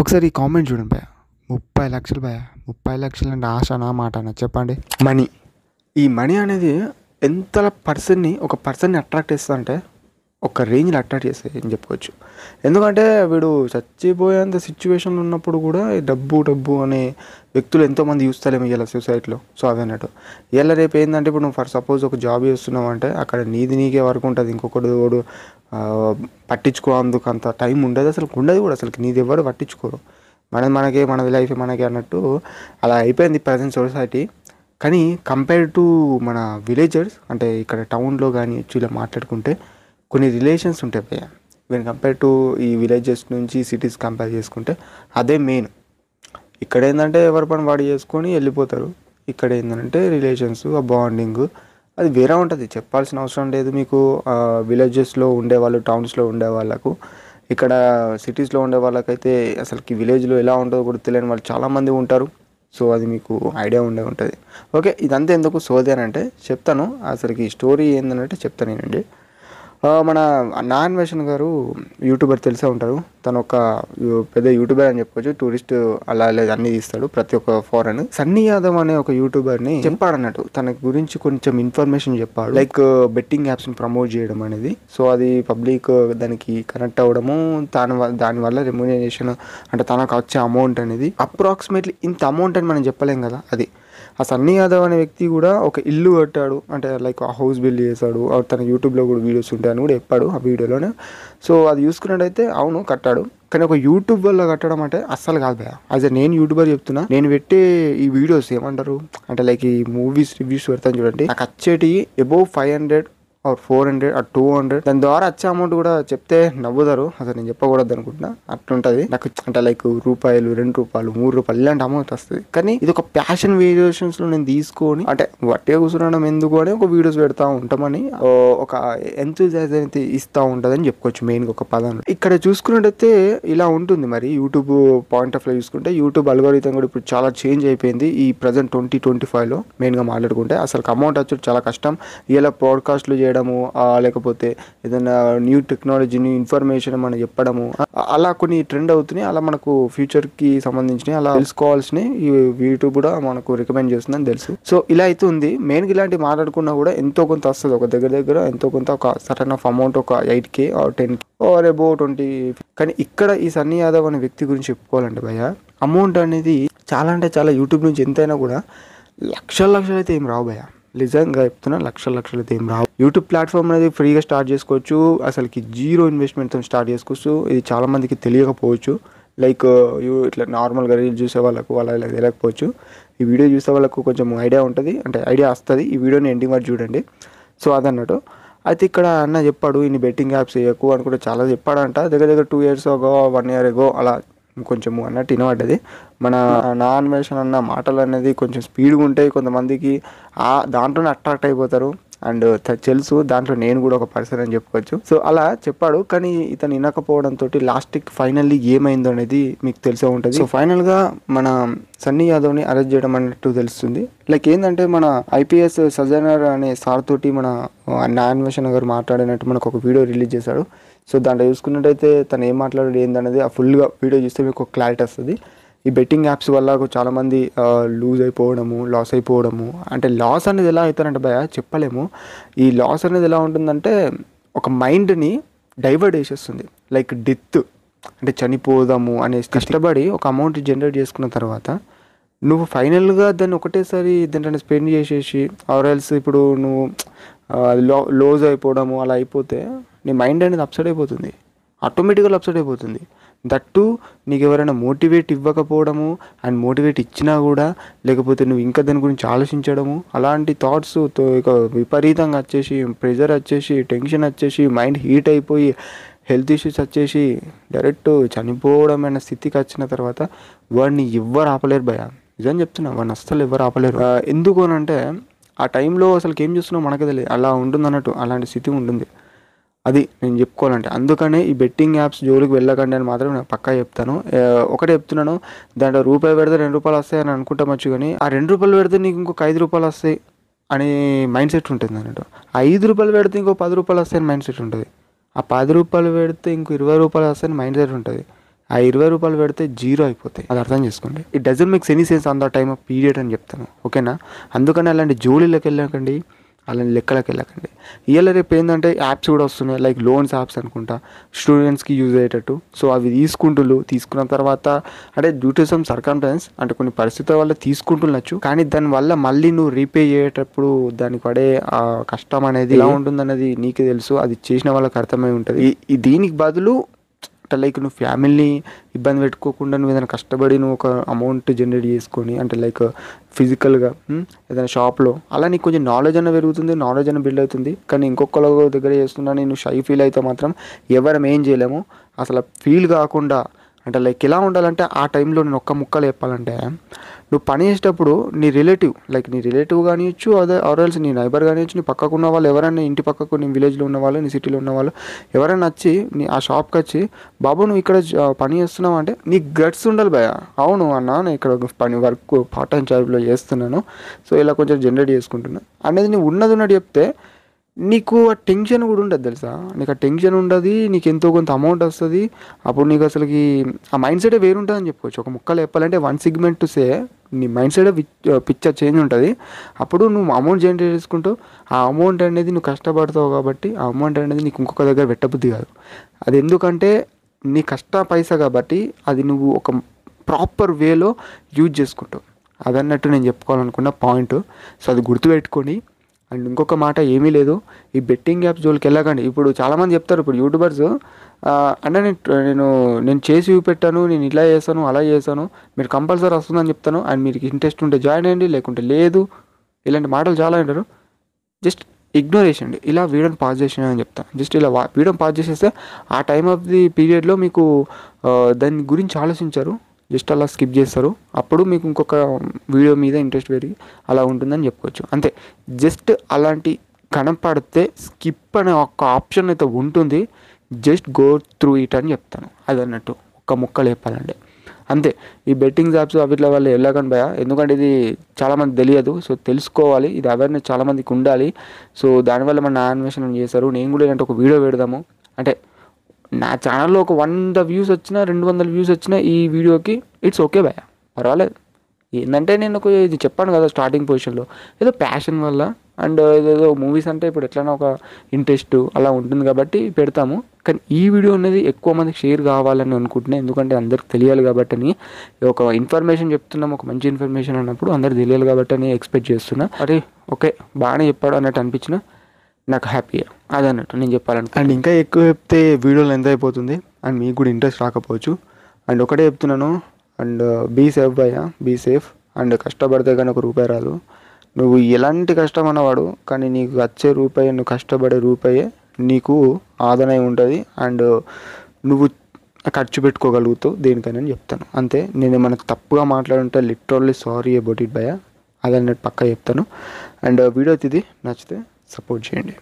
ఒకసారి ఈ కామెంట్ చూడండి భయ్యా. 30 లక్షలు భయ్యా. 30 లక్షలు అంటే ఆశనా మాటనా చెప్పండి. మనీ, ఈ మనీ అనేది ఎంత ఒక పర్సన్ని అట్రాక్ట్ చేస్తా అంటే ఒక రేంజ్లో అట్రాక్ట్ చేస్తాయి అని చెప్పుకోవచ్చు. ఎందుకంటే వీడు చచ్చిపోయేంత సిచ్యువేషన్లో ఉన్నప్పుడు కూడా డబ్బు అనే వ్యక్తులు ఎంతోమంది చూస్తలేము ఇలా సొసైటీలో. సో అవి అన్నట్టు ఇలా రేపు ఏంటంటే ఇప్పుడు నువ్వు ఫర్ సపోజ్ ఒక జాబ్ చేస్తున్నావు అంటే అక్కడ నీకే వరకు ఉంటుంది. ఇంకొకటి వాడు పట్టించుకోందుకు అంత టైం ఉండదు, అసలు ఉండదు కూడా. అసలు నీది ఎవరు పట్టించుకోరు. మనది లైఫ్ మనకే అన్నట్టు అలా అయిపోయింది ప్రజెంట్ సొసైటీ. కానీ కంపేర్ టు మన విలేజర్స్ అంటే ఇక్కడ టౌన్లో కానీ ఇలా మాట్లాడుకుంటే కొన్ని రిలేషన్స్ ఉంటాయి భయ్య. వెన్ కంపేర్ టు ఈ విలేజెస్ నుంచి సిటీస్ కంపేర్ చేసుకుంటే అదే మెయిన్. ఇక్కడ ఏంటంటే ఎవరి పని వాడు చేసుకొని వెళ్ళిపోతారు. ఇక్కడ ఏంటంటే రిలేషన్స్, ఆ బాండింగ్ అది వేరే ఉంటుంది, చెప్పాల్సిన అవసరం లేదు మీకు. విలేజెస్లో ఉండేవాళ్ళు, టౌన్స్లో ఉండే వాళ్ళకు, ఇక్కడ సిటీస్లో ఉండే వాళ్ళకైతే అసలుకి విలేజ్లో ఎలా ఉంటుందో కూడా తెలియని వాళ్ళు చాలామంది ఉంటారు. సో అది మీకు ఐడియా ఉంటుంది. ఓకే, ఇదంతా ఎందుకు సోది అని అంటే చెప్తాను. అసలుకి స్టోరీ ఏంటంటే చెప్తాను నేనండి. మన నాన్వేషన్ గారు యూట్యూబర్ తెలిసే ఉంటారు. తను ఒక పెద్ద యూట్యూబర్ అని చెప్పుకోవచ్చు. టూరిస్ట్ అలా అన్నీ తీస్తాడు ప్రతి ఒక్క ఫారెన్. సన్నీ యాదవ్ అనే ఒక యూట్యూబర్ని చెప్పాడు అన్నట్టు, తన గురించి కొంచెం ఇన్ఫర్మేషన్ చెప్పాడు. లైక్ బెట్టింగ్ యాప్స్ని ప్రమోట్ చేయడం అనేది. సో అది పబ్లిక్ దానికి కనెక్ట్ అవ్వడము, దానివల్ల రెమ్యూనరేషన్ అంటే తనకు వచ్చే అమౌంట్ అనేది అప్రాక్సిమేట్లీ ఇంత అమౌంట్ అని మనం చెప్పలేం కదా. అది ఆ సన్నీ యాదవ్ అనే వ్యక్తి కూడా ఒక ఇల్లు కట్టాడు, అంటే లైక్ ఆ హౌస్ బిల్డ్ చేశాడు. తన యూట్యూబ్లో కూడా వీడియోస్ ఉంటాయని కూడా చెప్పాడు ఆ వీడియోలోనే. సో అది చూసుకున్నట్టయితే అవును కట్టాడు, కానీ ఒక యూట్యూబ్ వల్ల కట్టడం అంటే అస్సలు కాదు భయ. యాజ్ నేను యూట్యూబర్ చెప్తున్నా, నేను పెట్టే ఈ వీడియోస్ ఏమంటారు అంటే లైక్ ఈ మూవీస్ రివ్యూస్ పెడతాను చూడండి, నాకు వచ్చేటి అబోవ్ 500 or 400 or 200. దాని ద్వారా వచ్చే అమౌంట్ కూడా చెప్తే నవ్వుతారు, అసలు నేను చెప్పకూడదు అనుకుంటున్నా. అట్లుంటుంది నాకు. అంటే లైక్ రూపాయలు, 2 రూపాయలు, 3 రూపాయలు ఇలాంటి అమౌంట్ వస్తుంది. కానీ ఇది ఒక ప్యాషన్ వేరియేషన్స్లో నేను తీసుకొని అంటే వట్టిగా కూర్చునడం ఎందుకు అని ఒక వీడియోస్ పెడతా ఉంటామని ఒక ఎంతూజియాజం అయితే ఇస్తూ ఉంటుందని చెప్పుకోవచ్చు మెయిన్గా ఒక పదంలో. ఇక్కడ చూసుకున్నట్టయితే ఇలా ఉంటుంది. మరి యూట్యూబ్ పాయింట్ ఆఫ్ వ్యూ చూసుకుంటే యూట్యూబ్ అల్గోరిథం కూడా ఇప్పుడు చాలా చేంజ్ అయిపోయింది ఈ ప్రజెంట్ 2025లో. మెయిన్గా మాట్లాడుకుంటే అసలు అమౌంట్ వచ్చి చాలా కష్టం. ఇలా పాడ్కాస్ట్లు చేయడము, లేకపోతే ఏదైనా న్యూ టెక్నాలజీని ఇన్ఫర్మేషన్ మనం చెప్పడము, అలా కొన్ని ట్రెండ్ అవుతున్నాయి. అలా మనకు ఫ్యూచర్కి సంబంధించినవి అలా తెలుసుకోవాల్సినవి ఈ యూట్యూబ్ కూడా మనకు రికమెండ్ చేస్తుందని తెలుసు. సో ఇలా అయితే ఉంది. మెయిన్గా ఇలాంటివి మాట్లాడుకున్నా కూడా ఎంతో కొంత వస్తుంది. ఒక దగ్గర ఎంతో కొంత ఒక సర్టన్ ఆఫ్ అమౌంట్, ఒక 8K or 10K or above 20. కానీ ఇక్కడ ఈ సన్నీ యాదవ్ అనే వ్యక్తి గురించి చెప్పుకోవాలంటే భయ్య, అమౌంట్ అనేది చాలా అంటే చాలా యూట్యూబ్ నుంచి ఎంతైనా కూడా లక్షలు అయితే ఏం రావు భయ్య. నిజంగా చెప్తున్నా, లక్షలు అయితే ఏం రావు. యూట్యూబ్ ప్లాట్ఫామ్ అనేది ఫ్రీగా స్టార్ట్ చేసుకోవచ్చు, అసలుకి 0 ఇన్వెస్ట్మెంట్తో స్టార్ట్ చేసుకోవచ్చు. ఇది చాలా మందికి తెలియకపోవచ్చు. లైక్ ఇట్లా నార్మల్గా రీల్స్ చూసే వాళ్ళకు అలా తెలియకపోవచ్చు. ఈ వీడియో చూసే వాళ్ళకు కొంచెం ఐడియా ఉంటుంది, అంటే ఐడియా వస్తుంది. ఈ వీడియోని ఎండింగ్ వరకు చూడండి. సో అదన్నట్టు. అయితే ఇక్కడ అన్న చెప్పాడు ఇన్ని బెట్టింగ్ యాప్స్ ఎక్కువ అని కూడా చాలా చెప్పాడంట. దగ్గర 2 years ago, 1 year ago అలా కొంచెము అన్నట్టు వినబడ్డది. మన నాన్వేషన్ అన్న మాటలు అనేది కొంచెం స్పీడ్గా ఉంటాయి, కొంతమందికి దాంట్లోనే అట్రాక్ట్ అయిపోతారు. అండ్ తెలుసు దాంట్లో నేను కూడా ఒక పర్సన్ అని చెప్పుకోవచ్చు. సో అలా చెప్పాడు, కానీ ఇతను వినకపోవడంతో లాస్ట్కి ఫైనల్లీ ఏమైందో అనేది మీకు తెలిసే ఉంటుంది. సో ఫైనల్గా మన సన్నీ యాదవ్ని అరెస్ట్ చేయడం అన్నట్టు తెలుస్తుంది. లైక్ ఏంటంటే మన IPS సజనర్ అనే సార్ తోటి మన నాన్వేషన్ గారు మాట్లాడినట్టు మనకు ఒక వీడియో రిలీజ్ చేశాడు. సో దాంట్లో చూసుకున్నట్టయితే తను ఏం మాట్లాడాడు ఏందనేది ఆ ఫుల్గా వీడియో చూస్తే మీకు క్లారిటీ వస్తుంది. ఈ బెట్టింగ్ యాప్స్ వల్ల చాలామంది లాస్ అయిపోవడము. అంటే లాస్ అనేది ఎలా అవుతారంటే భయ చెప్పలేము. ఈ లాస్ అనేది ఎలా ఉంటుందంటే ఒక మైండ్ని డైవర్ట్ చేసేస్తుంది. లైక్ డెత్ అంటే చనిపోదాము అనే కష్టపడి ఒక అమౌంట్ జనరేట్ చేసుకున్న తర్వాత నువ్వు ఫైనల్గా దాన్ని ఒకటేసారి దాంట్లో స్పెండ్ చేసేసి ఆర్ఎల్స్ ఇప్పుడు నువ్వు లోజ్ అయిపోవడము అలా అయిపోతే నీ మైండ్ అనేది అప్సెట్ అయిపోతుంది, ఆటోమేటిక్గా అప్సెట్ అయిపోతుంది. దట్టు నీకు ఎవరైనా మోటివేట్ ఇవ్వకపోవడము, అండ్ మోటివేట్ ఇచ్చినా కూడా లేకపోతే నువ్వు ఇంకా దాని గురించి ఆలోచించడము, అలాంటి థాట్స్ ఇక విపరీతంగా వచ్చేసి ప్రెషర్ వచ్చేసి టెన్షన్ వచ్చేసి మైండ్ హీట్ అయిపోయి హెల్త్ ఇష్యూస్ వచ్చేసి డైరెక్ట్ చనిపోవడం అనే స్థితికి వచ్చిన తర్వాత వాడిని ఎవ్వరు ఆపలేరు భయ. నిజం చెప్తున్నా, వాడిని అస్సలు ఎవరు ఆపలేరు. ఎందుకు అని అంటే ఆ టైంలో అసలు ఏం చేస్తున్నావు మనకే తెలియదు, అలా ఉంటుంది అన్నట్టు, అలాంటి స్థితి ఉంటుంది. అది నేను చెప్పుకోవాలంటే. అందుకనే ఈ బెట్టింగ్ యాప్స్ జోలికి వెళ్ళకండి అని మాత్రం నేను పక్కా చెప్తాను. ఒకటే చెప్తున్నాను, దాంట్లో రూపాయి పెడితే 2 రూపాయలు వస్తాయి అని అనుకుంటామచ్చు, కానీ ఆ 2 రూపాయలు పెడితే నీకు ఇంకొక 5 రూపాయలు వస్తాయి అనే మైండ్ సెట్ ఉంటుంది అన్నట్టు. ఆ 5 రూపాయలు పెడితే ఇంకో 10 రూపాయలు వస్తాయని మైండ్ సెట్ ఉంటుంది. ఆ 10 రూపాయలు పెడితే ఇంకో 20 రూపాయలు వస్తాయని మైండ్ సెట్ ఉంటుంది. ఆ 20 రూపాయలు పెడితే జీరో అయిపోతాయి. అది అర్థం చేసుకోండి. It doesn't makes any sense on the time of period అని చెప్తాను, ఓకేనా? అందుకని అలాంటి జోలీలోకి వెళ్ళకండి, అలాంటి లెక్కలకు వెళ్ళకండి. ఇవాళ రేపు ఏంటంటే యాప్స్ కూడా వస్తున్నాయి, లైక్ లోన్స్ యాప్స్ అనుకుంటా, స్టూడెంట్స్కి యూజ్ అయ్యేటట్టు. సో అవి తీసుకున్న తర్వాత అంటే డ్యూ టు సమ్ సర్కమ్స్టెన్స్, అంటే కొన్ని పరిస్థితుల వల్ల తీసుకుంటున్నచ్చు, కానీ దానివల్ల మళ్ళీ నువ్వు రీపే చేసేటప్పుడు దానికి పడే ఆ కష్టం అనేది ఎలా ఉంటుందనేది నీకు తెలుసు, అది చేసిన వాళ్ళకి అర్థమై ఉంటుంది. దీనికి బదులు అంటే లైక్ నువ్వు ఫ్యామిలీని ఇబ్బంది పెట్టుకోకుండా నువ్వు ఏదైనా కష్టపడి నువ్వు ఒక అమౌంట్ జనరేట్ చేసుకొని, అంటే లైక్ ఫిజికల్గా ఏదైనా షాప్లో, అలా నీకు కొంచెం నాలెడ్జ్ అన్న పెరుగుతుంది, నాలెడ్జ్ అన్న బిల్డ్ అవుతుంది. కానీ ఇంకొకళ్ళ దగ్గర చేస్తున్నా నేను షై ఫీల్ అయితే మాత్రం ఎవరం ఏం చేయలేము. అసలు ఫీల్ కాకుండా అంటే లైక్ ఎలా ఉండాలంటే, ఆ టైంలో నేను ఒక్క ముక్కలు చెప్పాలంటే, నువ్వు పని చేసేటప్పుడు నీ రిలేటివ్ కానివ్వచ్చు, అదే ఆర్ఎల్స్ నీ నైబర్ కానివ్వచ్చు, నీ పక్కకు ఉన్న వాళ్ళు ఎవరైనా, ఇంటి పక్కకు నీ విలేజ్లో ఉన్న వాళ్ళు, నీ సిటీలో ఉన్న వాళ్ళు ఎవరైనా వచ్చి నీ ఆ షాప్కి వచ్చి, బాబు నువ్వు ఇక్కడ పని చేస్తున్నావు అంటే నీకు గట్స్ ఉండాలి భయ. అవును అన్న, నేను ఇక్కడ వర్క్ పార్ట్ టైం జాబ్లో చేస్తున్నాను, సో ఇలా కొంచెం జనరేట్ చేసుకుంటున్నా అనేది నువ్వు ఉన్నది చెప్తే నీకు ఆ టెన్షన్ కూడా ఉండదు తెలుసా. నీకు ఆ టెన్షన్ ఉండదు, నీకు ఎంతో కొంత అమౌంట్ వస్తుంది. అప్పుడు నీకు అసలుకి ఆ మైండ్ సెటే వేరుంటుంది అని చెప్పుకోవచ్చు. ఒక ముక్కలు చెప్పాలంటే వన్ సెగ్మెంట్ టు సే నీ మైండ్ సెటే పిక్చర్ చేంజ్ ఉంటుంది. అప్పుడు నువ్వు అమౌంట్ జనరేట్ చేసుకుంటూ ఆ అమౌంట్ అనేది నువ్వు కష్టపడతావు కాబట్టి ఆ అమౌంట్ అనేది నీకు ఇంకొక దగ్గర పెట్టబుద్ధి కాదు. అది ఎందుకంటే నీ కష్ట పైసా కాబట్టి అది నువ్వు ఒక ప్రాపర్ వేలో యూజ్ చేసుకుంటావు. అదన్నట్టు నేను చెప్పుకోవాలనుకున్న పాయింట్. సో అది గుర్తుపెట్టుకొని, అండ్ ఇంకొక మాట ఏమీ లేదు, ఈ బెట్టింగ్ యాప్స్ జోలికి వెళ్ళకండి. ఇప్పుడు చాలామంది చెప్తారు, ఇప్పుడు యూట్యూబర్స్ అంటే నేను చేసి చూపెట్టాను, నేను ఇలా చేశాను అలా చేశాను, మీరు కంపల్సరీ వస్తుందని చెప్తాను, అండ్ మీకు ఇంట్రెస్ట్ ఉంటే జాయిన్ అయ్యండి, లేకుంటే లేదు, ఇలాంటి మాటలు చాలా అంటారు. జస్ట్ ఇగ్నోర్ చేసేయండి, ఇలా వీడియోని పాజ్ చేసేయండి అని చెప్తాను. జస్ట్ ఇలా వీడియోని పాజ్ చేసేస్తే ఆ టైమ్ ఆఫ్ ది పీరియడ్లో మీకు దాని గురించి ఆలోచించారు, జస్ట్ అలా స్కిప్ చేస్తారు. అప్పుడు మీకు ఇంకొక వీడియో మీద ఇంట్రెస్ట్ పెరిగి అలా ఉంటుందని చెప్పుకోవచ్చు, అంతే. జస్ట్ అలాంటి కనపడితే స్కిప్ అనే ఒక ఆప్షన్ అయితే ఉంటుంది, జస్ట్ గో త్రూ ఇట్ అని చెప్తాను. అదన్నట్టు ఒక్క ముక్కలు చెప్పాలంటే అంతే. ఈ బెట్టింగ్ యాప్స్ అవిట్ల వల్ల వెళ్ళకండి భయ, ఎందుకంటే ఇది చాలామంది తెలియదు. సో తెలుసుకోవాలి, ఇది అవేర్నెస్ చాలామందికి ఉండాలి. సో దానివల్ల మన అన్వేషణ చేస్తారు. నేను కూడా ఇలాంటి ఒక వీడియో పెడదాము, అంటే నా ఛానల్లో ఒక 100 వ్యూస్ వచ్చినా 200 వ్యూస్ వచ్చినా ఈ వీడియోకి ఇట్స్ ఓకే భయ, పర్వాలేదు. ఏంటంటే నేను ఇది చెప్పాను కదా స్టార్టింగ్ పొజిషన్లో, ఏదో ప్యాషన్ వల్ల అండ్ ఏదో మూవీస్ అంటే ఇప్పుడు ఎట్లైనా ఒక ఇంట్రెస్ట్ అలా ఉంటుంది కాబట్టి పెడతాము. కానీ ఈ వీడియో అనేది ఎక్కువ మందికి షేర్ కావాలని అనుకుంటున్నాను, ఎందుకంటే అందరికి తెలియాలి కాబట్టి అని. ఒక ఇన్ఫర్మేషన్ చెప్తున్నాం, ఒక మంచి ఇన్ఫర్మేషన్ అన్నప్పుడు అందరికి తెలియాలి కాబట్టి అని ఎక్స్పెక్ట్ చేస్తున్నా. అరే ఓకే బాగానే చెప్పాడు అన్నట్టు అనిపించిన, నాకు హ్యాపీగా అదన్నట్టు నేను చెప్పాలంటే. అండ్ ఇంకా ఎక్కువ చెప్తే వీడియోలు ఎంత అయిపోతుంది అండ్ మీకు కూడా ఇంట్రెస్ట్ రాకపోవచ్చు. అండ్ ఒకటే చెప్తున్నాను, అండ్ బీ సేఫ్ భయ్య, బీ సేఫ్. అండ్ కష్టపడితే కానీ ఒక రూపాయి రాదు. నువ్వు ఎలాంటి కష్టం అన్నవాడు, కానీ నీకు వచ్చే రూపాయి, నువ్వు కష్టపడే రూపాయే నీకు ఆదాయం ఉంటుంది. అండ్ నువ్వు ఖర్చు పెట్టుకోగలుగుతావు దేనికైనా చెప్తాను, అంతే. నేను ఏమైనా తప్పుగా మాట్లాడుంటే లిటరల్లీ సారీ అబౌట్ ఇట్ భయ్య, అదన్నట్టు పక్కా చెప్తాను. అండ్ వీడియో ఇది నచ్చితే సపోర్ట్ చేయండి.